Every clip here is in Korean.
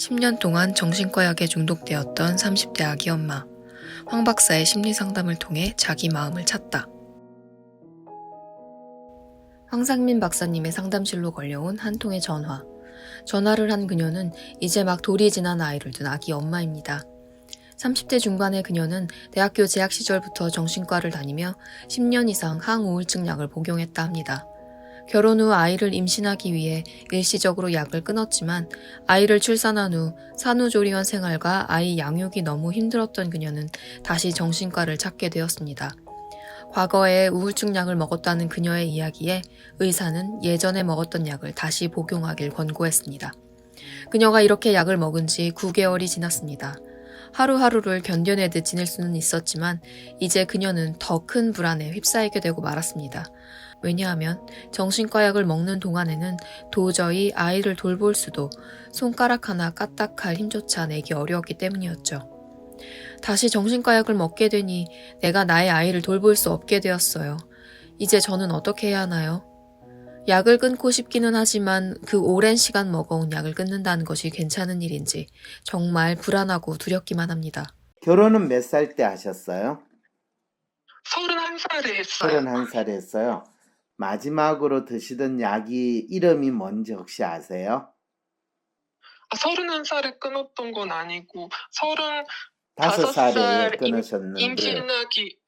10년 동안 정신과 약에 중독되었던 30대 아기 엄마. 황 박사의 심리 상담을 통해 자기 마음을 찾다. 황상민 박사님의 상담실로 걸려온 한 통의 전화. 전화를 한 그녀는 이제 막 돌이 지난 아이를 둔 아기 엄마입니다. 30대 중반의 그녀는 대학교 재학 시절부터 정신과를 다니며 10년 이상 항우울증 약을 복용했다 합니다. 결혼 후 아이를 임신하기 위해 일시적으로 약을 끊었지만 아이를 출산한 후 산후조리원 생활과 아이 양육이 너무 힘들었던 그녀는 다시 정신과를 찾게 되었습니다. 과거에 우울증 약을 먹었다는 그녀의 이야기에 의사는 예전에 먹었던 약을 다시 복용하길 권고했습니다. 그녀가 이렇게 약을 먹은 지 9개월이 지났습니다. 하루하루를 견뎌내듯 지낼 수는 있었지만 이제 그녀는 더 큰 불안에 휩싸이게 되고 말았습니다. 왜냐하면 정신과 약을 먹는 동안에는 도저히 아이를 돌볼 수도 손가락 하나 까딱할 힘조차 내기 어려웠기 때문이었죠. 다시 정신과 약을 먹게 되니 내가 나의 아이를 돌볼 수 없게 되었어요. 이제 저는 어떻게 해야 하나요? 약을 끊고 싶기는 하지만 그 오랜 시간 먹어온 약을 끊는다는 것이 괜찮은 일인지 정말 불안하고 두렵기만 합니다. 결혼은 몇 살 때 하셨어요? 31살에 했어요. 31살에 했어요. 마지막으로 드시던 약이 이름이 뭔지 혹시 아세요? 31살에 끊었던 건 아니고 5살에 35살 끊으셨는데. 임신하기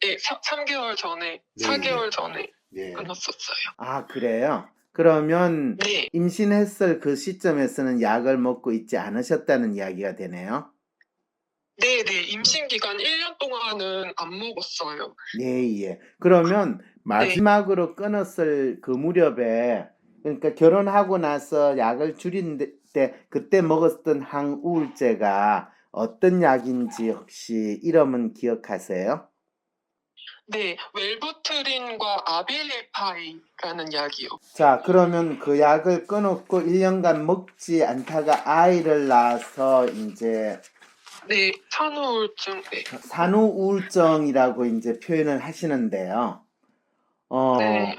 3개월 전에, 네. 4개월 전에 네. 끊었었어요. 아, 그래요? 그러면 네, 임신했을 그 시점에서는 약을 먹고 있지 않으셨다는 이야기가 되네요. 네, 임신 기간 1년 동안은 안 먹었어요. 네, 예. 그러면 마지막으로 끊었을 그 무렵에, 그러니까 결혼하고 나서 약을 줄인 때 그때 먹었던 항우울제가 어떤 약인지 혹시 이름은 기억하세요? 네, 웰부트린과 아빌리파이라는 약이요. 자, 그러면 그 약을 끊었고 1년간 먹지 않다가 아이를 낳아서 이제 네, 산후우울증. 네. 산후우울증이라고 이제 표현을 하시는데요. 네.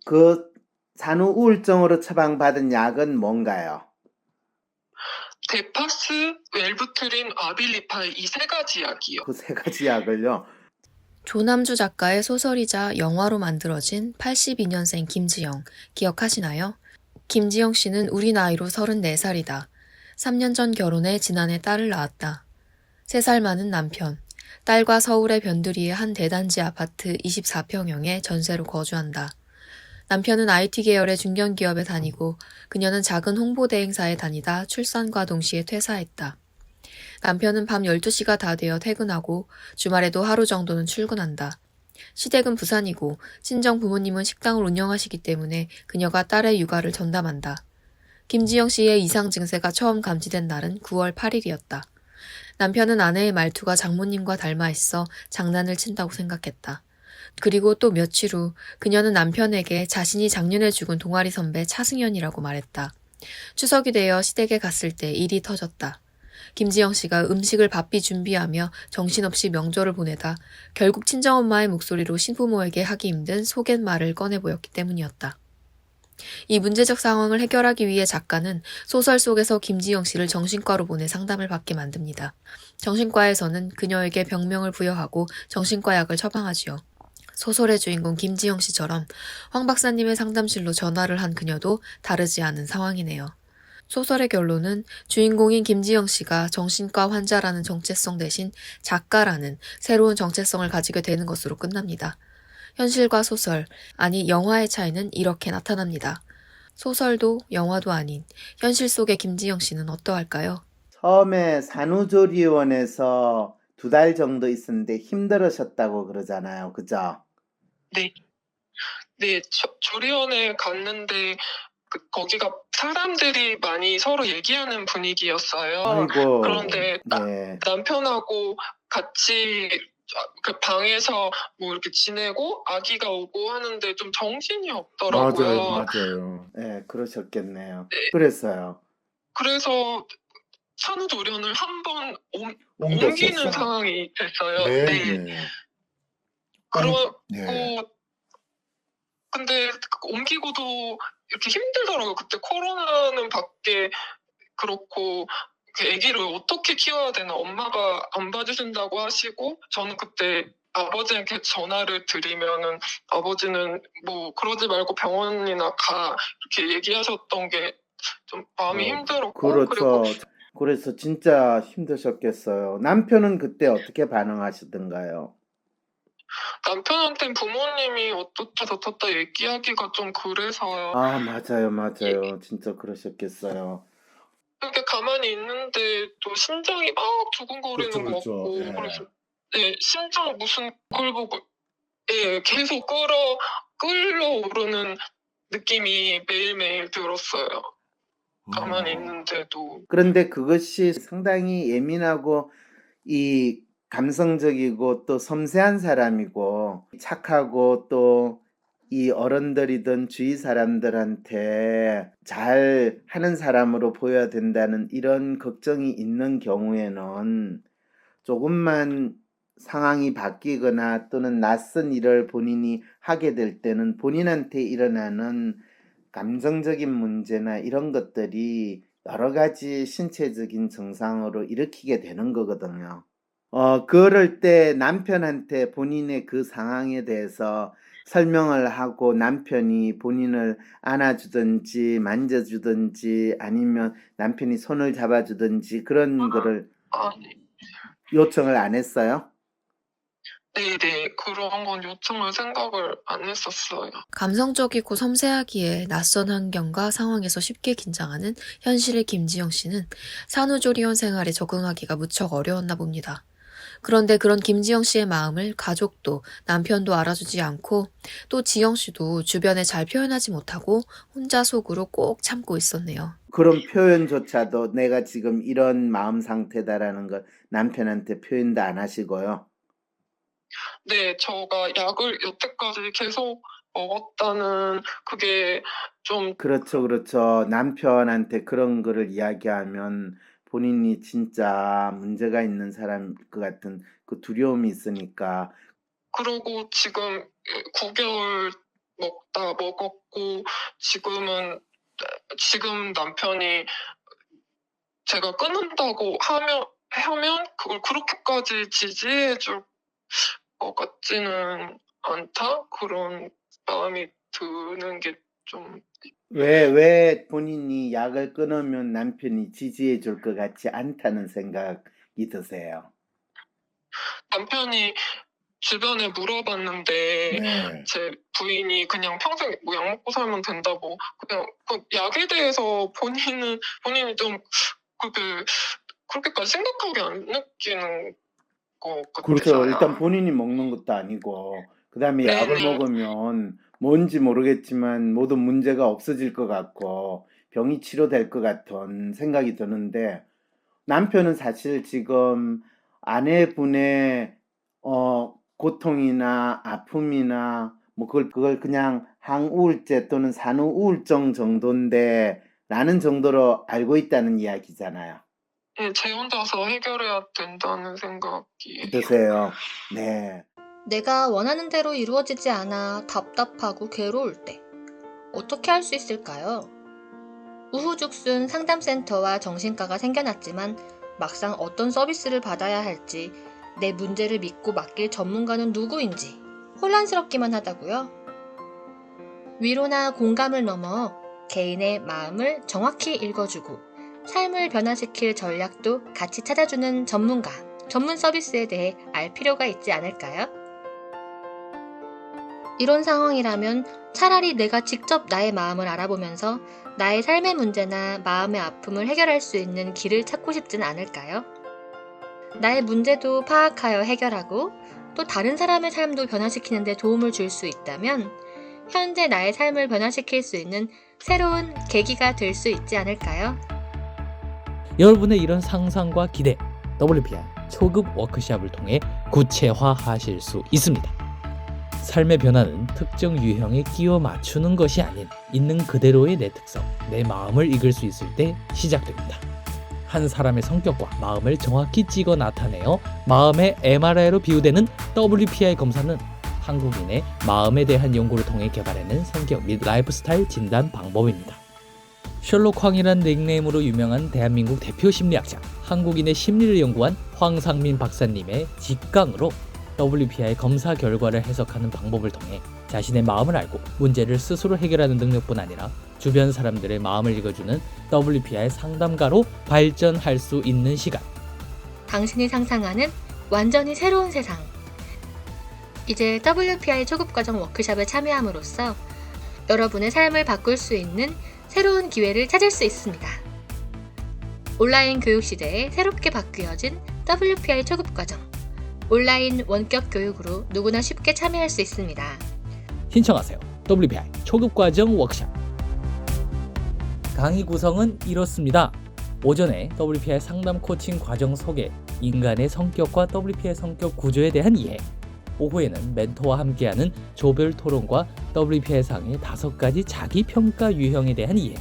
그 산후우울증으로 처방받은 약은 뭔가요? 데파스, 웰부트린, 아빌리파이 이 세 가지 약이요. 그 세 가지 약을요. 조남주 작가의 소설이자 영화로 만들어진 82년생 김지영, 기억하시나요? 김지영 씨는 우리 나이로 34살이다. 3년 전 결혼해 지난해 딸을 낳았다. 3살 많은 남편, 딸과 서울의 변두리의 한 대단지 아파트 24평형에 전세로 거주한다. 남편은 IT 계열의 중견기업에 다니고 그녀는 작은 홍보대 행사에 다니다 출산과 동시에 퇴사했다. 남편은 밤 12시가 다 되어 퇴근하고 주말에도 하루 정도는 출근한다. 시댁은 부산이고 친정 부모님은 식당을 운영하시기 때문에 그녀가 딸의 육아를 전담한다. 김지영 씨의 이상 증세가 처음 감지된 날은 9월 8일이었다. 남편은 아내의 말투가 장모님과 닮아 있어 장난을 친다고 생각했다. 그리고 또 며칠 후 그녀는 남편에게 자신이 작년에 죽은 동아리 선배 차승현이라고 말했다. 추석이 되어 시댁에 갔을 때 일이 터졌다. 김지영 씨가 음식을 바삐 준비하며 정신없이 명절을 보내다 결국 친정엄마의 목소리로 신부모에게 하기 힘든 소갯말을 꺼내 보였기 때문이었다. 이 문제적 상황을 해결하기 위해 작가는 소설 속에서 김지영 씨를 정신과로 보내 상담을 받게 만듭니다. 정신과에서는 그녀에게 병명을 부여하고 정신과 약을 처방하지요. 소설의 주인공 김지영 씨처럼 황 박사님의 상담실로 전화를 한 그녀도 다르지 않은 상황이네요. 소설의 결론은 주인공인 김지영 씨가 정신과 환자라는 정체성 대신 작가라는 새로운 정체성을 가지게 되는 것으로 끝납니다. 현실과 소설, 아니 영화의 차이는 이렇게 나타납니다. 소설도 영화도 아닌 현실 속의 김지영 씨는 어떠할까요? 처음에 산후조리원에서 2달 정도 있었는데 힘들으셨다고 그러잖아요. 그죠? 네, 조리원에 갔는데 거기가 사람들이 많이 서로 얘기하는 분위기였어요. 아이고. 그런데 네. 남편하고 같이 그 방에서 뭐 이렇게 지내고 아기가 오고 하는데 좀 정신이 없더라고요. 맞아요. 네, 그러셨겠네요. 네. 그랬어요. 그래서 산후조리원을 한 번 옮겼었어. 옮기는 상황이 됐어요. 네. 그러고 네. 근데 옮기고도 이렇게 힘들더라고요. 그때 코로나는 밖에 그렇고 그 아기를 어떻게 키워야 되나 엄마가 안 봐주신다고 하시고 저는 그때 아버지한테 전화를 드리면은 아버지는 뭐 그러지 말고 병원이나 가 이렇게 얘기하셨던 게 좀 마음이 힘들었고 그리고 그렇죠. 그래서 진짜 힘드셨겠어요. 남편은 그때 어떻게 반응하시던가요? 남편한테는 부모님이 어떻다 저떻다 얘기하기가 좀 그래서요. 아, 맞아요. 진짜 그러셨겠어요. 이렇게 가만히 있는데 또 심장이 막 두근거리는 것 같고 예. 그래서 네, 심장 무슨 걸 보고 예, 계속 끌어오르는 느낌이 매일매일 들었어요. 가만히 있는데도. 그런데 그것이 상당히 예민하고 이 감성적이고 또 섬세한 사람이고 착하고 또 이 어른들이든 주위 사람들한테 잘 하는 사람으로 보여야 된다는 이런 걱정이 있는 경우에는 조금만 상황이 바뀌거나 또는 낯선 일을 본인이 하게 될 때는 본인한테 일어나는 감정적인 문제나 이런 것들이 여러 가지 신체적인 증상으로 일으키게 되는 거거든요. 그럴 때 남편한테 본인의 그 상황에 대해서 설명을 하고 남편이 본인을 안아주든지 만져주든지 아니면 남편이 손을 잡아주든지 그런 거를 아니, 요청을 안 했어요? 네네. 그런 건 요청할 생각을 안 했었어요. 감성적이고 섬세하기에 낯선 환경과 상황에서 쉽게 긴장하는 현실의 김지영 씨는 산후조리원 생활에 적응하기가 무척 어려웠나 봅니다. 그런데 그런 김지영 씨의 마음을 가족도 남편도 알아주지 않고 또 지영 씨도 주변에 잘 표현하지 못하고 혼자 속으로 꼭 참고 있었네요. 그런 표현조차도 내가 지금 이런 마음 상태다라는 걸 남편한테 표현도 안 하시고요. 네, 저가 약을 여태까지 계속 먹었다는 그게 좀 그렇죠. 남편한테 그런 거를 이야기하면 본인이 진짜 문제가 있는 사람일 것 같은 그 두려움이 있으니까. 그러고 지금 9개월 먹었고 지금 남편이 제가 끊는다고 하면 그걸 그렇게까지 지지해 줄 것 같지는 않다? 그런 마음이 드는 게 좀 왜 본인이 약을 끊으면 남편이 지지해 줄 것 같지 않다는 생각이 드세요? 남편이 주변에 물어봤는데 네. 제 부인이 그냥 평생 뭐 약 먹고 살면 된다고 그냥 그 약에 대해서 본인이 좀 그렇게까지 심각하게 안 느끼는 것 그렇죠. 같아요. 일단 본인이 먹는 것도 아니고 그다음에 약을 네네. 먹으면 뭔지 모르겠지만 모든 문제가 없어질 것 같고 병이 치료될 것 같은 생각이 드는데 남편은 사실 지금 아내분의 고통이나 아픔이나 뭐 그걸 그냥 항우울제 또는 산후우울증 정도인데 라는 정도로 알고 있다는 이야기잖아요. 네, 제 혼자서 해결해야 된다는 생각이에요. 어떠세요? 네. 내가 원하는 대로 이루어지지 않아 답답하고 괴로울 때 어떻게 할 수 있을까요? 우후죽순 상담센터와 정신과가 생겨났지만 막상 어떤 서비스를 받아야 할지 내 문제를 믿고 맡길 전문가는 누구인지 혼란스럽기만 하다고요? 위로나 공감을 넘어 개인의 마음을 정확히 읽어주고 삶을 변화시킬 전략도 같이 찾아주는 전문가, 전문 서비스에 대해 알 필요가 있지 않을까요? 이런 상황이라면 차라리 내가 직접 나의 마음을 알아보면서 나의 삶의 문제나 마음의 아픔을 해결할 수 있는 길을 찾고 싶진 않을까요? 나의 문제도 파악하여 해결하고 또 다른 사람의 삶도 변화시키는 데 도움을 줄 수 있다면 현재 나의 삶을 변화시킬 수 있는 새로운 계기가 될 수 있지 않을까요? 여러분의 이런 상상과 기대, WPI 초급 워크숍을 통해 구체화하실 수 있습니다. 삶의 변화는 특정 유형에 끼워 맞추는 것이 아닌 있는 그대로의 내 특성, 내 마음을 읽을 수 있을 때 시작됩니다. 한 사람의 성격과 마음을 정확히 찍어 나타내어 마음의 MRI로 비유되는 WPI 검사는 한국인의 마음에 대한 연구를 통해 개발해낸 성격 및 라이프스타일 진단 방법입니다. 셜록 황이란 닉네임으로 유명한 대한민국 대표 심리학자, 한국인의 심리를 연구한 황상민 박사님의 직강으로 WPI 검사 결과를 해석하는 방법을 통해 자신의 마음을 알고 문제를 스스로 해결하는 능력뿐 아니라 주변 사람들의 마음을 읽어주는 WPI 상담가로 발전할 수 있는 시간. 당신이 상상하는 완전히 새로운 세상. 이제 WPI 초급과정 워크숍에 참여함으로써 여러분의 삶을 바꿀 수 있는 새로운 기회를 찾을 수 있습니다. 온라인 교육 시대에 새롭게 바뀌어진 WPI 초급과정. 온라인 원격 교육으로 누구나 쉽게 참여할 수 있습니다. 신청하세요. WPI 초급과정 워크숍. 강의 구성은 이렇습니다. 오전에 WPI 상담 코칭 과정 소개, 인간의 성격과 WPI 성격 구조에 대한 이해. 오후에는 멘토와 함께하는 조별 토론과 WPI 상의 5가지 자기평가 유형에 대한 이해.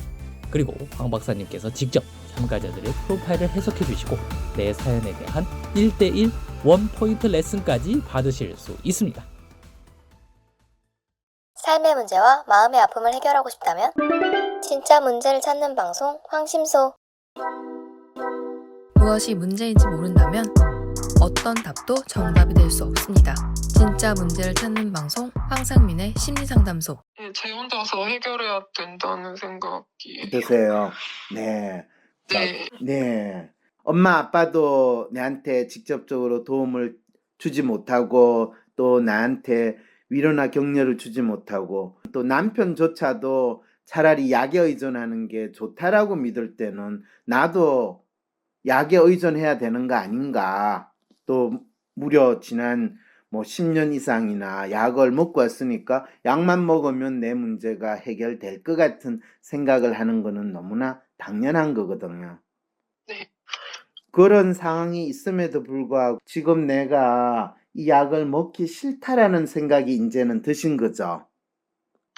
그리고 황 박사님께서 직접 참가자들의 프로파일을 해석해 주시고 내 사연에 대한 1대1 원포인트 레슨까지 받으실 수 있습니다. 삶의 문제와 마음의 아픔을 해결하고 싶다면 진짜 문제를 찾는 방송 황심소. 무엇이 문제인지 모른다면 어떤 답도 정답이 될 수 없습니다. 진짜 문제를 찾는 방송 황상민의 심리상담소. 예, 제 혼자서 해결해야 된다는 생각이. 드세요. 네. 네. 네. 엄마 아빠도 내한테 직접적으로 도움을 주지 못하고 또 나한테 위로나 격려를 주지 못하고 또 남편조차도 차라리 약에 의존하는 게 좋다라고 믿을 때는 나도 약에 의존해야 되는 거 아닌가. 또 무려 지난 10년 이상이나 약을 먹고 왔으니까 약만 먹으면 내 문제가 해결될 것 같은 생각을 하는 거는 너무나 당연한 거거든요. 네. 그런 상황이 있음에도 불구하고 지금 내가 이 약을 먹기 싫다라는 생각이 이제는 드신 거죠.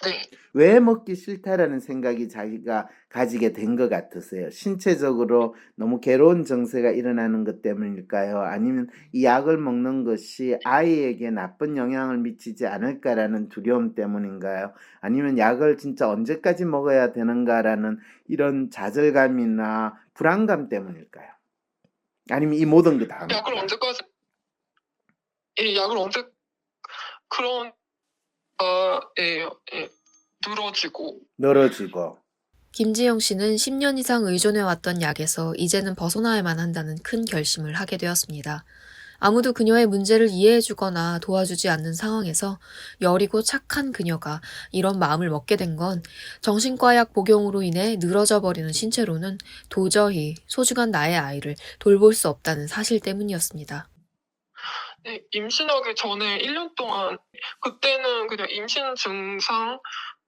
네. 왜 먹기 싫다라는 생각이 자기가 가지게 된 것 같으세요? 신체적으로 너무 괴로운 증세가 일어나는 것 때문일까요? 아니면 이 약을 먹는 것이 아이에게 나쁜 영향을 미치지 않을까라는 두려움 때문인가요? 아니면 약을 진짜 언제까지 먹어야 되는가라는 이런 좌절감이나 불안감 때문일까요? 아니면 이 모든 게 다 약을 언제까지, 약을 언제, 그런, 늘어지고. 늘어지고. 김지영 씨는 10년 이상 의존해왔던 약에서 이제는 벗어나야만 한다는 큰 결심을 하게 되었습니다. 아무도 그녀의 문제를 이해해주거나 도와주지 않는 상황에서 여리고 착한 그녀가 이런 마음을 먹게 된 건 정신과 약 복용으로 인해 늘어져 버리는 신체로는 도저히 소중한 나의 아이를 돌볼 수 없다는 사실 때문이었습니다. 네, 임신하기 전에 1년 동안, 그때는 그냥 임신 증상,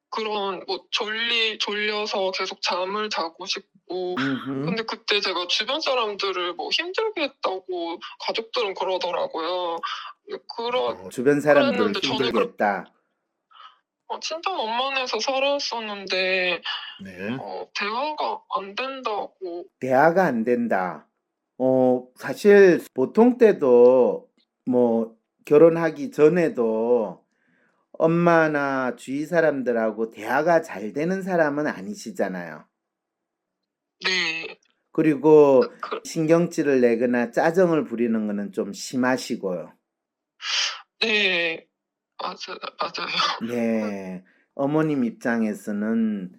그런 졸려서 계속 잠을 자고 싶고, 근데 그때 제가 주변 사람들을 힘들게 했다고 가족들은 그러더라고요. 주변 사람들을 그랬는데 저는 힘들게 했다. 친정 엄마네에서 살았었는데, 네. 대화가 안 된다고. 대화가 안 된다. 사실 보통 때도 결혼하기 전에도 엄마나 주위 사람들하고 대화가 잘 되는 사람은 아니시잖아요. 네. 그리고 그, 신경질을 내거나 짜증을 부리는 거는 좀 심하시고요. 네. 맞아요. 네. 어머님 입장에서는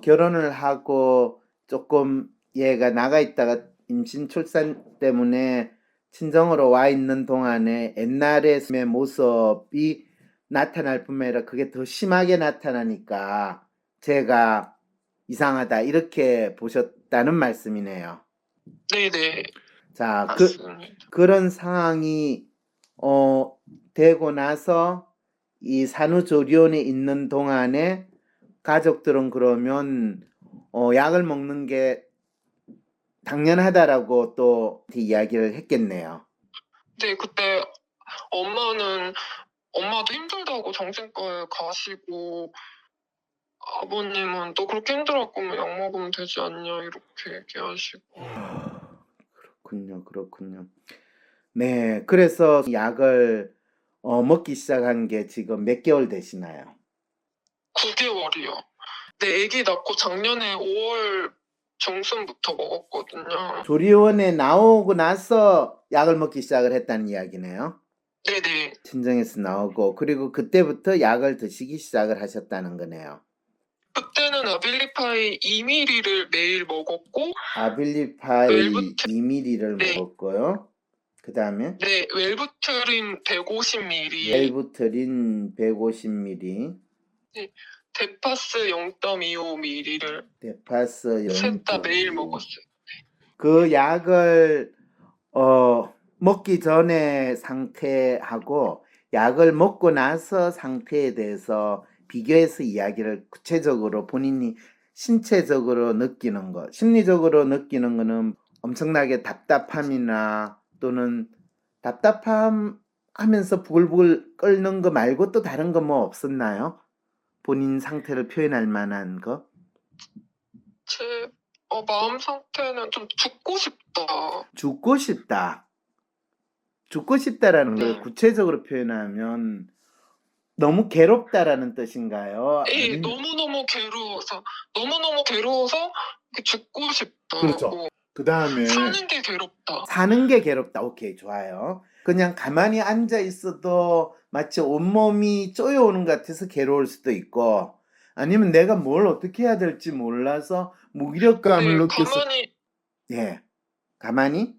결혼을 하고 조금 얘가 나가 있다가 임신 출산 때문에 친정으로 와 있는 동안에 옛날의 모습이 나타날 뿐만 아니라 그게 더 심하게 나타나니까 제가 이상하다 이렇게 보셨다는 말씀이네요. 네네. 자, 맞습니다. 그런 상황이 되고 나서 이 산후조리원에 있는 동안에 가족들은 그러면 약을 먹는 게 당연하다라고 또 이야기를 했겠네요. 네, 그때 엄마도 힘들다고 정신과에 가시고, 아버님은 또 그렇게 힘들어 거면 약 먹으면 되지 않냐 이렇게 얘기하시고. 그렇군요. 네, 그래서 약을 먹기 시작한 게 지금 몇 개월 되시나요? 9개월이요. 네, 아기 낳고 작년에 5월 중순부터 먹었거든요. 조리원에 나오고 나서 약을 먹기 시작을 했다는 이야기네요. 네네. 친정에서 나오고 그리고 그때부터 약을 드시기 시작을 하셨다는 거네요. 그때는 아빌리파이 2ml를 매일 먹었고, 아빌리파이 웰부트, 2ml를 네, 먹었고요. 그 다음에 네, 웰부트린 150ml, 웰부트린 150ml, 네, 데파스 0.25ml를 데파스 셋 다 매일 0.2. 먹었어요. 그 약을 먹기 전에 상태하고 약을 먹고 나서 상태에 대해서 비교해서 이야기를 구체적으로 본인이 신체적으로 느끼는 것, 심리적으로 느끼는 거는 엄청나게 답답함이나 또는 답답함 하면서 부글부글 끓는 거 말고 또 다른 거 뭐 없었나요? 본인 상태를 표현할 만한 거? 제 마음 상태는 좀 죽고 싶다. 죽고 싶다. 죽고 싶다라는 걸 네. 구체적으로 표현하면 너무 괴롭다라는 뜻인가요? 예, 아니면 너무너무 괴로워서 죽고 싶다. 그렇죠. 그 다음에 사는 게 괴롭다. 사는 게 괴롭다. 오케이, 좋아요. 그냥 가만히 앉아 있어도 마치 온몸이 쪼여오는 것 같아서 괴로울 수도 있고, 아니면 내가 뭘 어떻게 해야 될지 몰라서 무기력감을 네, 느껴서, 예, 가만히?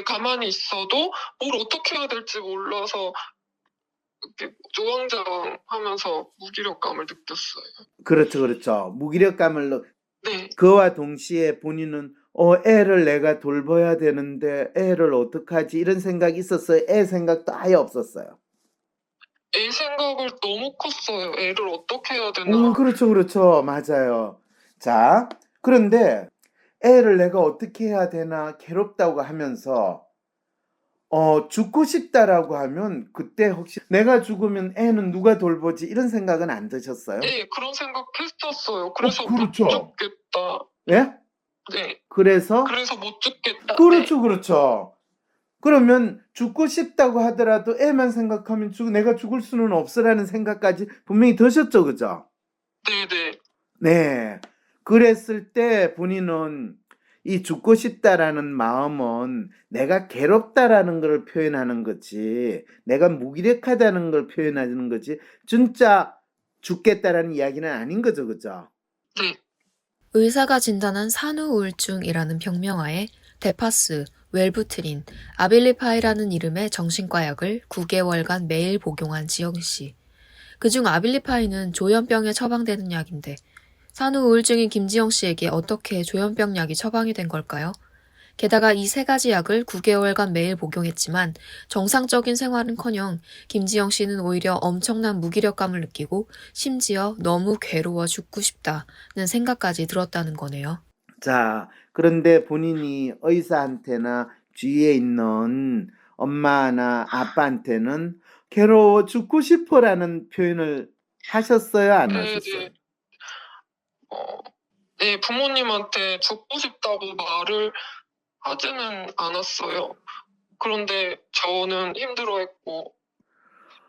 가만히 있어도 뭘 어떻게 해야 될지 몰라서 이렇게 조왕자왕하면서 무기력감을 느꼈어요. 그렇죠, 그렇죠. 무기력감을 네, 그와 동시에 본인은 애를 내가 돌봐야 되는데 애를 어떡하지 이런 생각이 있었어요. 애 생각도 아예 없었어요. 애 생각을 너무 컸어요. 애를 어떻게 해야 되나. 그렇죠, 그렇죠. 맞아요. 자, 그런데 애를 내가 어떻게 해야 되나 괴롭다고 하면서 죽고 싶다라고 하면 그때 혹시 내가 죽으면 애는 누가 돌보지 이런 생각은 안 드셨어요? 네, 그런 생각 했었어요. 그래서 못 그렇죠. 죽겠다. 예? 네, 그래서 그래서 못 죽겠다. 그렇죠, 그렇죠. 그러면 죽고 싶다고 하더라도 애만 생각하면 내가 죽을 수는 없으라는 생각까지 분명히 드셨죠, 그죠? 네, 네. 네. 그랬을 때 본인은 이 죽고 싶다라는 마음은 내가 괴롭다라는 걸 표현하는 거지, 내가 무기력하다는 걸 표현하는 거지, 진짜 죽겠다라는 이야기는 아닌 거죠, 그죠? 네. 의사가 진단한 산후우울증이라는 병명하에 데파스, 웰부트린, 아빌리파이라는 이름의 정신과 약을 9개월간 매일 복용한 지영 씨. 그중 아빌리파이는 조현병에 처방되는 약인데 산후우울증인 김지영 씨에게 어떻게 조현병 약이 처방이 된 걸까요? 게다가 이 세 가지 약을 9개월간 매일 복용했지만 정상적인 생활은커녕 김지영 씨는 오히려 엄청난 무기력감을 느끼고 심지어 너무 괴로워 죽고 싶다는 생각까지 들었다는 거네요. 자, 그런데 본인이 의사한테나 주위에 있는 엄마나 아빠한테는 괴로워 죽고 싶어라는 표현을 하셨어요, 안 네, 하셨어요? 네. 네, 부모님한테 죽고 싶다고 말을 하지는 않았어요. 그런데 저는 힘들어했고,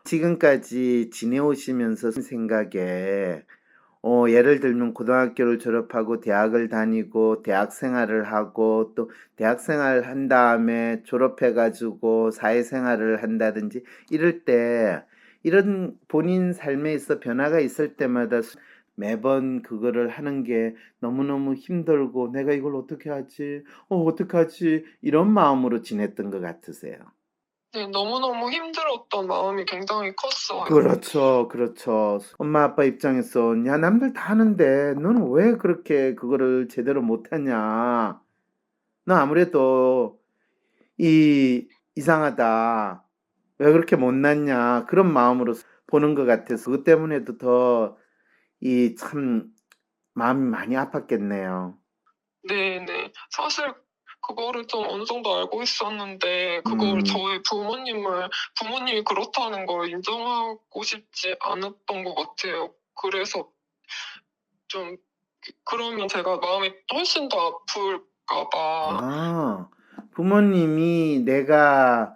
지금까지 지내오시면서 생각에 예를 들면 고등학교를 졸업하고 대학을 다니고 대학 생활을 하고 또 대학 생활 한 다음에 졸업해 가지고 사회생활을 한다든지 이럴 때 이런 본인 삶에 있어 변화가 있을 때마다 매번 그거를 하는 게 너무너무 힘들고 '내가 이걸 어떻게 하지? 어떡하지?' 이런 마음으로 지냈던 것 같으세요? 네, 너무너무 힘들었던 마음이 굉장히 컸어요. 그렇죠, 그렇죠. 엄마 아빠 입장에서 "야 남들 다 하는데 너는 왜 그렇게 그거를 제대로 못하냐. 너 아무래도 이상하다. 왜 그렇게 못났냐." 그런 마음으로 보는 것 같아서 그것 때문에도 더 참 마음이 많이 아팠겠네요. 네네. 사실 그거를 좀 어느 정도 알고 있었는데, 그걸 음. 저희 부모님이 그렇다는 걸 인정하고 싶지 않았던 것 같아요. 그래서 좀, 그러면 제가 마음이 훨씬 더 아플까 봐. 부모님이 내가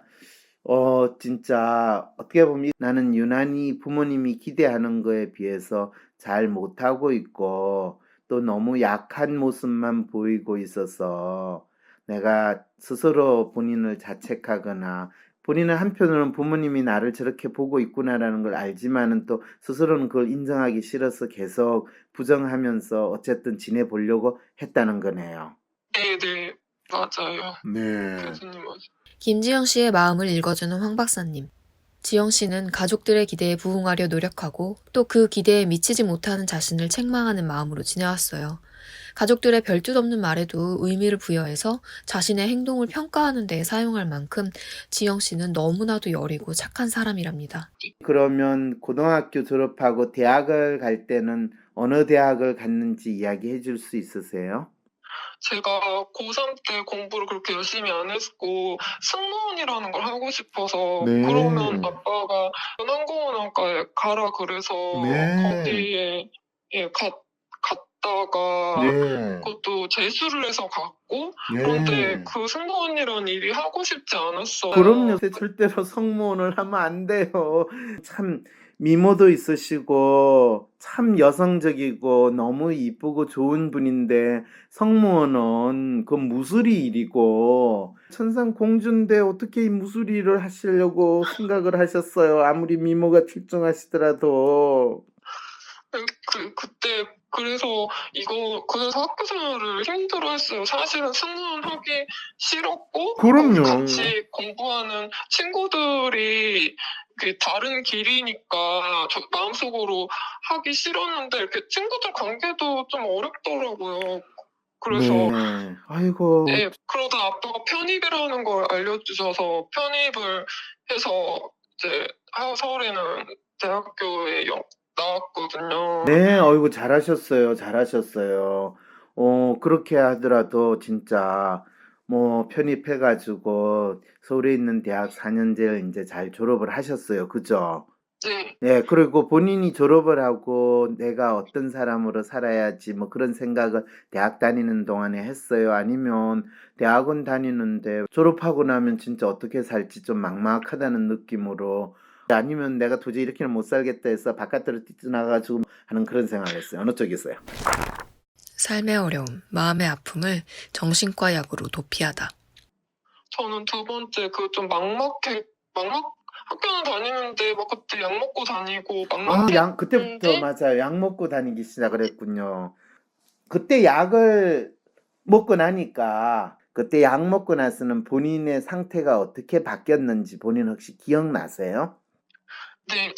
진짜 어떻게 보면 나는 유난히 부모님이 기대하는 거에 비해서 잘 못하고 있고 또 너무 약한 모습만 보이고 있어서 내가 스스로 본인을 자책하거나 본인은 한편으로는 부모님이 나를 저렇게 보고 있구나라는 걸 알지만은 또 스스로는 그걸 인정하기 싫어서 계속 부정하면서 어쨌든 지내보려고 했다는 거네요. 네네, 맞아요. 네. 교수님 맞아요. 김지영 씨의 마음을 읽어주는 황 박사님. 지영 씨는 가족들의 기대에 부응하려 노력하고 또 그 기대에 미치지 못하는 자신을 책망하는 마음으로 지내왔어요. 가족들의 별 뜻 없는 말에도 의미를 부여해서 자신의 행동을 평가하는 데 사용할 만큼 지영 씨는 너무나도 여리고 착한 사람이랍니다. 그러면 고등학교 졸업하고 대학을 갈 때는 어느 대학을 갔는지 이야기해 줄 수 있으세요? 제가 고3 때 공부를 그렇게 열심히 안 했고 승무원이라는 걸 하고 싶어서 네. 그러면 아빠가 항공운항과에 가라 그래서 네. 거기에 갔다가 네. 그것도 재수를 해서 갔고 그런데 그 승무원이라는 일이 하고 싶지 않았어요. 그럼요. 절대로 성무원을 하면 안 돼요. 참 미모도 있으시고 참 여성적이고 너무 이쁘고 좋은 분인데 성무원은 그 무술이 일이고 천상 공주인데 어떻게 이 무술 일을 하시려고 생각을 하셨어요. 아무리 미모가 출중하시더라도. 그때 그래서 그래서 학교 생활을 힘들어했어요. 사실은 승무원 하기 싫었고 그럼요. 같이 공부하는 친구들이 다른 길이니까 마음속으로 하기 싫었는데 이렇게 친구들 관계도 좀 어렵더라고요. 그래서 네. 아이고. 네, 그러다 아빠가 편입이라는 걸 알려주셔서 편입을 해서 이제 서울에 있는 대학교에 나왔거든요. 네, 어이구, 잘하셨어요. 잘하셨어요. 그렇게 하더라도 진짜 뭐 편입해가지고 서울에 있는 대학 4년제를 이제 잘 졸업을 하셨어요. 그죠? 네. 네, 그리고 본인이 졸업을 하고 내가 어떤 사람으로 살아야지 뭐 그런 생각을 대학 다니는 동안에 했어요? 아니면 대학원 다니는데 졸업하고 나면 진짜 어떻게 살지 좀 막막하다는 느낌으로 아니면 내가 도저히 이렇게는 못 살겠다 해서 바깥으로 뛰쳐나가가지고 하는 그런 생각을 했어요. 어느 쪽이었어요? 삶의 어려움, 마음의 아픔을 정신과 약으로 도피하다. 저는 두 번째 좀 학교는 다니는데 막 그때 약 먹고 다니고 그때부터 맞아요. 약 먹고 다니기 시작을 했군요. 그때 약을 먹고 나니까 그때 약 먹고 나서는 본인의 상태가 어떻게 바뀌었는지 본인 혹시 기억나세요? 네,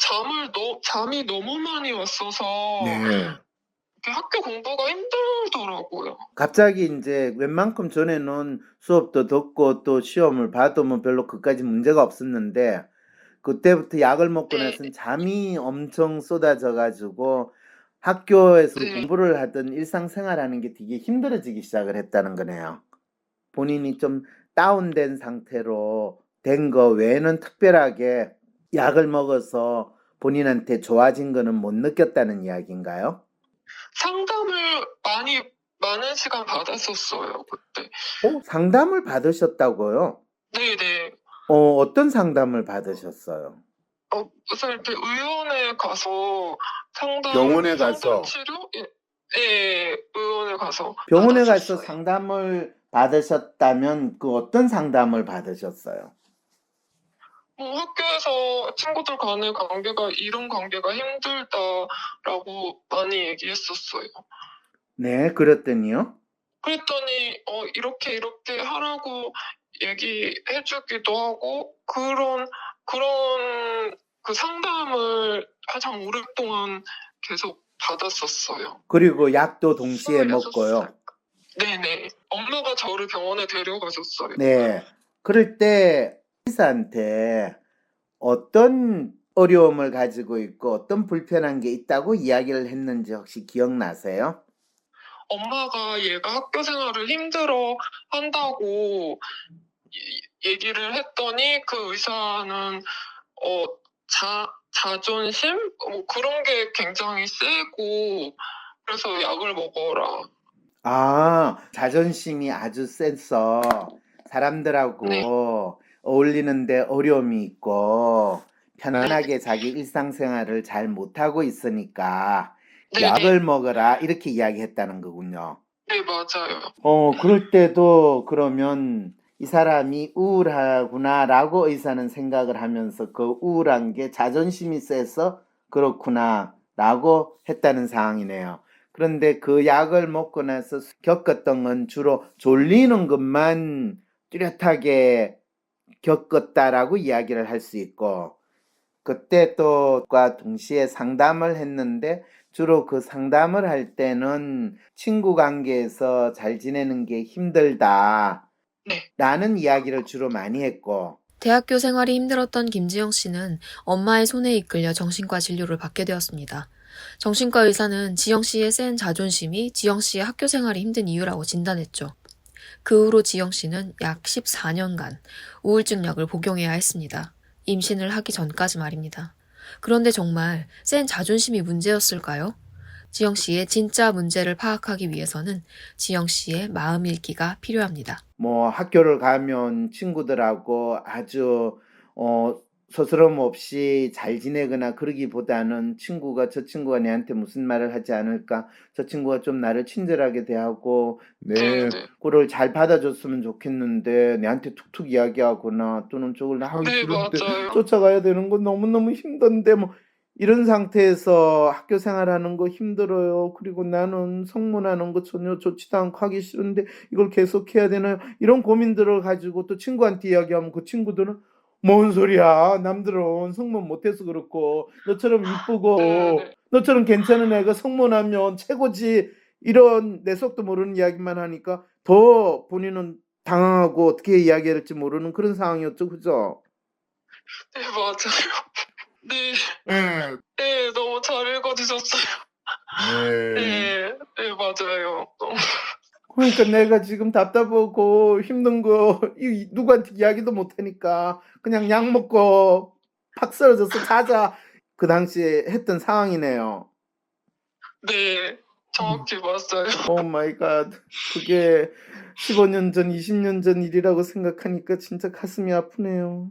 잠이 너무 많이 왔어서 네. 학교 공부가 힘들더라고요. 갑자기 이제 웬만큼 전에는 수업도 듣고 또 시험을 봐도 뭐 별로 그까지 문제가 없었는데 그때부터 약을 먹고 네. 나서는 잠이 엄청 쏟아져 가지고 학교에서 네. 공부를 하던 일상생활하는 게 되게 힘들어지기 시작을 했다는 거네요. 본인이 좀 다운된 상태로 된 거 외에는 특별하게 약을 먹어서 본인한테 좋아진 거는 못 느꼈다는 이야기인가요? 상담을 많은 시간 받았었어요, 그때. 상담을 받으셨다고요? 네네. 어떤 상담을 받으셨어요? 그래서 이렇게 의원에 가서 병원에 가서? 상담 치료? 예, 의원에 가서. 병원에 가서 받았었어요. 상담을 받으셨다면 그 어떤 상담을 받으셨어요? 학교에서 친구들 간의 관계가 이런 관계가 힘들다라고 많이 얘기했었어요. 네, 그랬더니요? 그랬더니 이렇게 하라고 얘기해주기도 하고 그런 그 상담을 가장 오랫동안 계속 받았었어요. 그리고 약도 동시에 26살. 먹고요. 네네. 엄마가 저를 병원에 데려가셨어요. 네. 그럴 때 의사한테 어떤 어려움을 가지고 있고 어떤 불편한 게 있다고 이야기를 했는지 혹시 기억나세요? 엄마가 얘가 학교 생활을 힘들어 한다고 얘기를 했더니 그 의사는 자존심? 그런 게 굉장히 세고 그래서 약을 먹어라. 자존심이 아주 세서 사람들하고 네. 어울리는데 어려움이 있고 편안하게 자기 일상생활을 잘 못하고 있으니까 네, 약을 먹어라 이렇게 이야기했다는 거군요. 네, 맞아요. 그럴 때도 그러면 이 사람이 우울하구나라고 의사는 생각을 하면서 그 우울한 게 자존심이 세서 그렇구나라고 했다는 상황이네요. 그런데 그 약을 먹고 나서 겪었던 건 주로 졸리는 것만 뚜렷하게 겪었다라고 이야기를 할 수 있고, 그때 또과 동시에 상담을 했는데 주로 그 상담을 할 때는 친구 관계에서 잘 지내는 게 힘들다 네. 라는 이야기를 주로 많이 했고, 대학교 생활이 힘들었던 김지영 씨는 엄마의 손에 이끌려 정신과 진료를 받게 되었습니다. 정신과 의사는 지영 씨의 센 자존심이 지영 씨의 학교 생활이 힘든 이유라고 진단했죠. 그 후로 지영 씨는 약 14년간 우울증 약을 복용해야 했습니다. 임신을 하기 전까지 말입니다. 그런데 정말 센 자존심이 문제였을까요? 지영 씨의 진짜 문제를 파악하기 위해서는 지영 씨의 마음 읽기가 필요합니다. 학교를 가면 친구들하고 아주 서스럼 없이 잘 지내거나 그러기보다는 저 친구가 내한테 무슨 말을 하지 않을까, 저 친구가 좀 나를 친절하게 대하고 네. 그걸 잘 받아줬으면 좋겠는데 내한테 툭툭 이야기하거나 또는 저걸 나 하기 네, 싫은데 맞아요. 쫓아가야 되는 거 너무너무 힘든데 이런 상태에서 학교 생활하는 거 힘들어요. 그리고 나는 성문하는 거 전혀 좋지도 않고 하기 싫은데 이걸 계속 해야 되나요? 이런 고민들을 가지고 또 친구한테 이야기하면 그 친구들은 뭔 소리야. 남들은 성문 못해서 그렇고 너처럼 이쁘고 네. 너처럼 괜찮은 애가 성문하면 최고지. 이런 내 속도 모르는 이야기만 하니까 더 본인은 당황하고 어떻게 이야기해야 할지 모르는 그런 상황이었죠. 그죠? 네, 맞아요. 네, 네. 네, 너무 잘 읽어주셨어요. 네, 네, 맞아요. 그러니까 내가 지금 답답하고 힘든 거 누구한테 이야기도 못하니까 그냥 약 먹고 팍 쓰러져서 자자, 그 당시에 했던 상황이네요. 네, 정확히 맞아요. 오 마이 갓. 그게 15년 전, 20년 전 일이라고 생각하니까 진짜 가슴이 아프네요.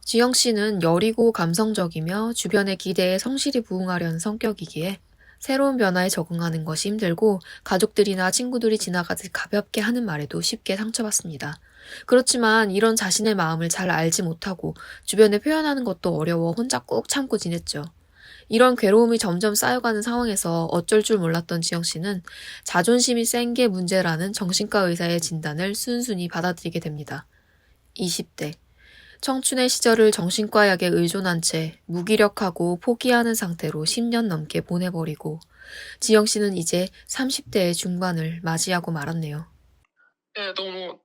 지영 씨는 여리고 감성적이며 주변의 기대에 성실히 부응하려는 성격이기에 새로운 변화에 적응하는 것이 힘들고 가족들이나 친구들이 지나가듯 가볍게 하는 말에도 쉽게 상처받습니다. 그렇지만 이런 자신의 마음을 잘 알지 못하고 주변에 표현하는 것도 어려워 혼자 꾹 참고 지냈죠. 이런 괴로움이 점점 쌓여가는 상황에서 어쩔 줄 몰랐던 지영 씨는 자존심이 센 게 문제라는 정신과 의사의 진단을 순순히 받아들이게 됩니다. 20대. 청춘의 시절을 정신과 약에 의존한 채 무기력하고 포기하는 상태로 10년 넘게 보내버리고 지영 씨는 이제 30대의 중반을 맞이하고 말았네요. 네, 너무,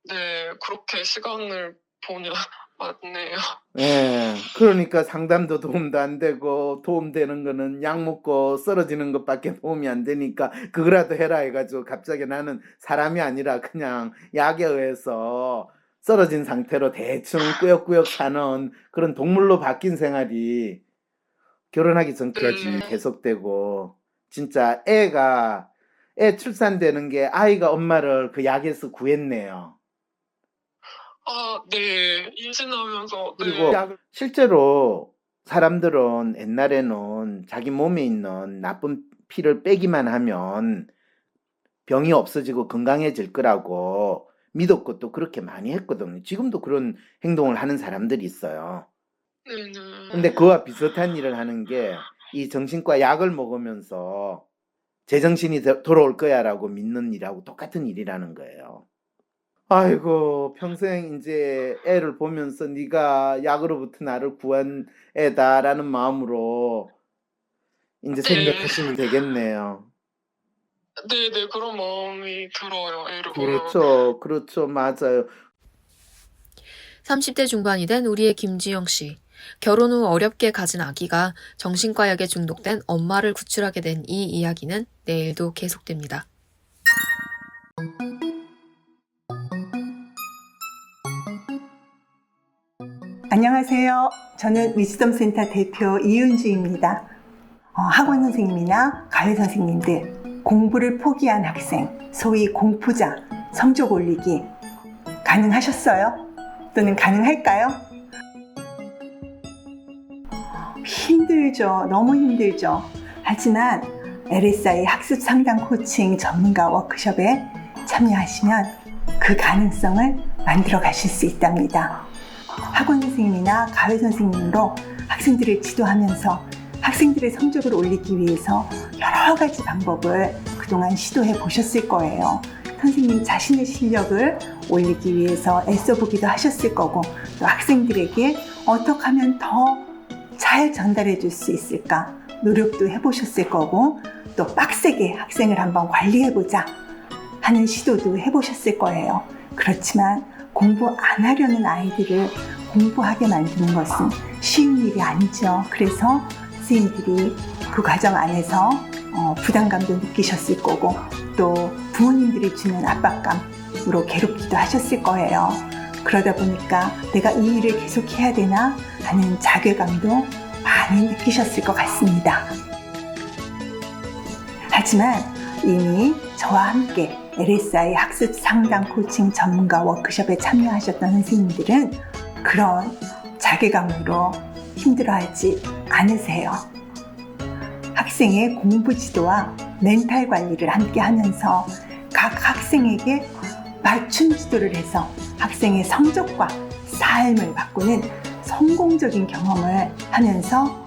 네, 그렇게 시간을 보냐, 맞네요. 네, 그러니까 상담도 도움도 안 되고 도움되는 거는 약 먹고 쓰러지는 것밖에 도움이 안 되니까 그거라도 해라 해가지고 갑자기 나는 사람이 아니라 그냥 약에 의해서 쓰러진 상태로 대충 꾸역꾸역 사는 그런 동물로 바뀐 생활이 결혼하기 전까지 계속되고, 진짜 애 출산되는 게 아이가 엄마를 그 약에서 구했네요. 아, 네, 임신하면서, 그리고 네, 실제로 사람들은 옛날에는 자기 몸에 있는 나쁜 피를 빼기만 하면 병이 없어지고 건강해질 거라고 믿었고 또 그렇게 많이 했거든요. 지금도 그런 행동을 하는 사람들이 있어요. 네네. 근데 그와 비슷한 일을 하는 게 이 정신과 약을 먹으면서 제정신이 돌아올 거야라고 믿는 일하고 똑같은 일이라는 거예요. 아이고, 평생 이제 애를 보면서 네가 약으로부터 나를 구한 애다라는 마음으로 이제 생각하시면 되겠네요. 네네, 그런 마음이 들어요, 애를 보면. 그렇죠, 맞아요. 30대 중반이 된 우리의 김지영 씨. 결혼 후 어렵게 가진 아기가 정신과 약에 중독된 엄마를 구출하게 된 이 이야기는 내일도 계속됩니다. 안녕하세요. 저는 위즈덤센터 대표 이윤주입니다. 학원 선생님이나 가외 선생님들, 공부를 포기한 학생, 소위 공부자, 성적 올리기 가능하셨어요? 또는 가능할까요? 힘들죠. 너무 힘들죠. 하지만 LSI 학습 상담 코칭 전문가 워크숍에 참여하시면 그 가능성을 만들어 가실 수 있답니다. 학원 선생님이나 가외 선생님으로 학생들을 지도하면서 학생들의 성적을 올리기 위해서 여러 가지 방법을 그동안 시도해 보셨을 거예요. 선생님 자신의 실력을 올리기 위해서 애써보기도 하셨을 거고, 또 학생들에게 어떻게 하면 더 잘 전달해 줄 수 있을까 노력도 해보셨을 거고, 또 빡세게 학생을 한번 관리해보자 하는 시도도 해보셨을 거예요. 그렇지만 공부 안 하려는 아이들을 공부하게 만드는 것은 쉬운 일이 아니죠. 그래서 선생님들이 그 과정 안에서 부담감도 느끼셨을 거고, 또 부모님들이 주는 압박감으로 괴롭기도 하셨을 거예요. 그러다 보니까 내가 이 일을 계속 해야 되나 하는 자괴감도 많이 느끼셨을 것 같습니다. 하지만 이미 저와 함께 LSI 학습 상담 코칭 전문가 워크숍에 참여하셨던 선생님들은 그런 자괴감으로 힘들어하지 않으세요. 학생의 공부 지도와 멘탈 관리를 함께 하면서 각 학생에게 맞춤 지도를 해서 학생의 성적과 삶을 바꾸는 성공적인 경험을 하면서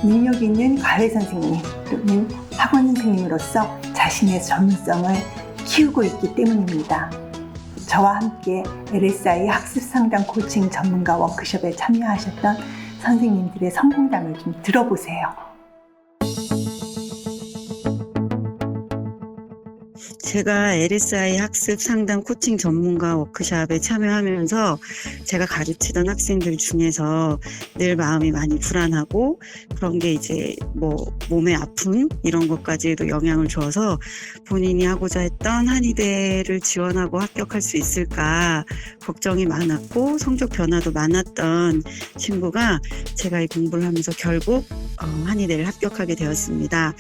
능력 있는 과외 선생님 또는 학원 선생님으로서 자신의 전문성을 키우고 있기 때문입니다. 저와 함께 LSI 학습 상담 코칭 전문가 워크숍에 참여하셨던 선생님들의 성공담을 좀 들어보세요. 제가 LSI 학습 상담 코칭 전문가 워크숍에 참여하면서 제가 가르치던 학생들 중에서 늘 마음이 많이 불안하고 그런 게 이제 몸의 아픔 이런 것까지도 영향을 줘서 본인이 하고자 했던 한의대를 지원하고 합격할 수 있을까 걱정이 많았고 성적 변화도 많았던 친구가 제가 이 공부를 하면서 결국 한의대를 합격하게 되었습니다.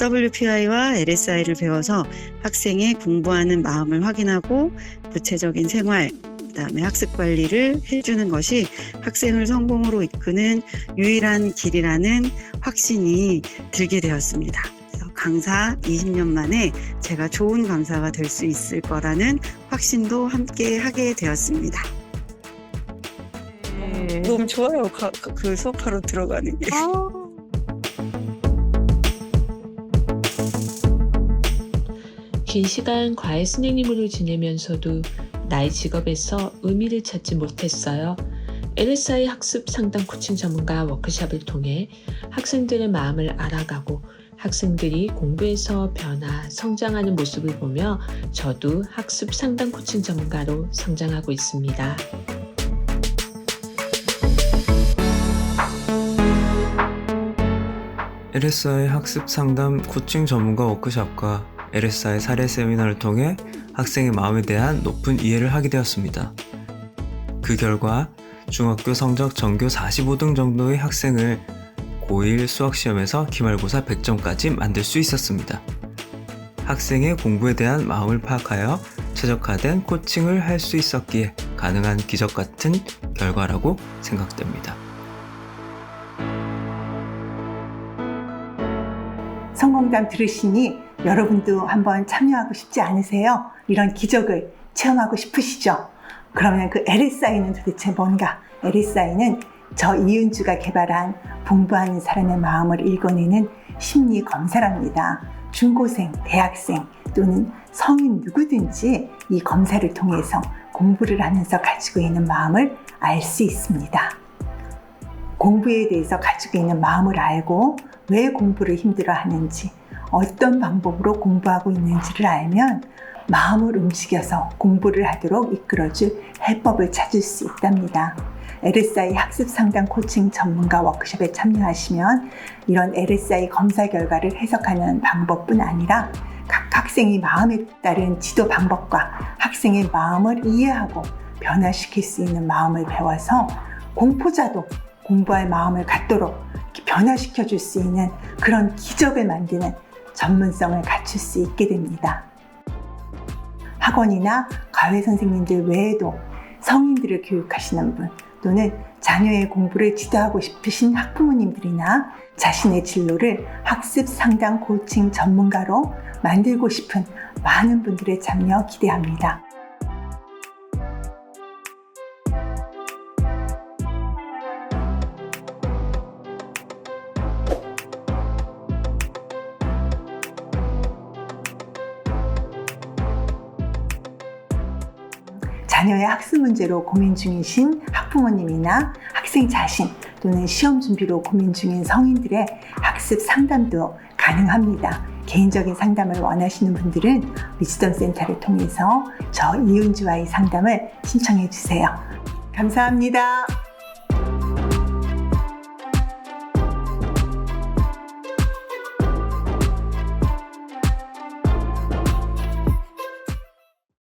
WPI와 LSI를 배워서 학생의 공부하는 마음을 확인하고 구체적인 생활, 그다음에 학습 관리를 해주는 것이 학생을 성공으로 이끄는 유일한 길이라는 확신이 들게 되었습니다. 강사 20년 만에 제가 좋은 강사가 될 수 있을 거라는 확신도 함께 하게 되었습니다. 너무 좋아요. 그 수업하러 들어가는 게. 긴 시간 과외 선생님으로 지내면서도 나의 직업에서 의미를 찾지 못했어요. LSI 학습 상담 코칭 전문가 워크숍을 통해 학생들의 마음을 알아가고 학생들이 공부에서 변화, 성장하는 모습을 보며 저도 학습 상담 코칭 전문가로 성장하고 있습니다. LSI 학습 상담 코칭 전문가 워크숍과 LSI 사례 세미나를 통해 학생의 마음에 대한 높은 이해를 하게 되었습니다. 그 결과 중학교 성적 전교 45등 정도의 학생을 고1 수학시험에서 기말고사 100점까지 만들 수 있었습니다. 학생의 공부에 대한 마음을 파악하여 최적화된 코칭을 할 수 있었기에 가능한 기적 같은 결과라고 생각됩니다. 성공담 들으시니 여러분도 한번 참여하고 싶지 않으세요? 이런 기적을 체험하고 싶으시죠? 그러면 그 LSI는 도대체 뭔가? LSI는 저 이은주가 개발한 공부하는 사람의 마음을 읽어내는 심리 검사랍니다. 중고생, 대학생 또는 성인 누구든지 이 검사를 통해서 공부를 하면서 가지고 있는 마음을 알 수 있습니다. 공부에 대해서 가지고 있는 마음을 알고 왜 공부를 힘들어 하는지, 어떤 방법으로 공부하고 있는지를 알면 마음을 움직여서 공부를 하도록 이끌어줄 해법을 찾을 수 있답니다. LSI 학습 상담 코칭 전문가 워크숍에 참여하시면 이런 LSI 검사 결과를 해석하는 방법뿐 아니라 각 학생의 마음에 따른 지도 방법과 학생의 마음을 이해하고 변화시킬 수 있는 마음을 배워서 공포자도 공부할 마음을 갖도록 변화시켜 줄 수 있는 그런 기적을 만드는 전문성을 갖출 수 있게 됩니다. 학원이나 과외 선생님들 외에도 성인들을 교육하시는 분, 또는 자녀의 공부를 지도하고 싶으신 학부모님들이나 자신의 진로를 학습 상담 코칭 전문가로 만들고 싶은 많은 분들의 참여 기대합니다. 자녀의 학습 문제로 고민 중이신 학부모님이나 학생 자신 또는 시험 준비로 고민 중인 성인들의 학습 상담도 가능합니다. 개인적인 상담을 원하시는 분들은 위즈덤 센터를 통해서 저 이은주와의 상담을 신청해 주세요. 감사합니다.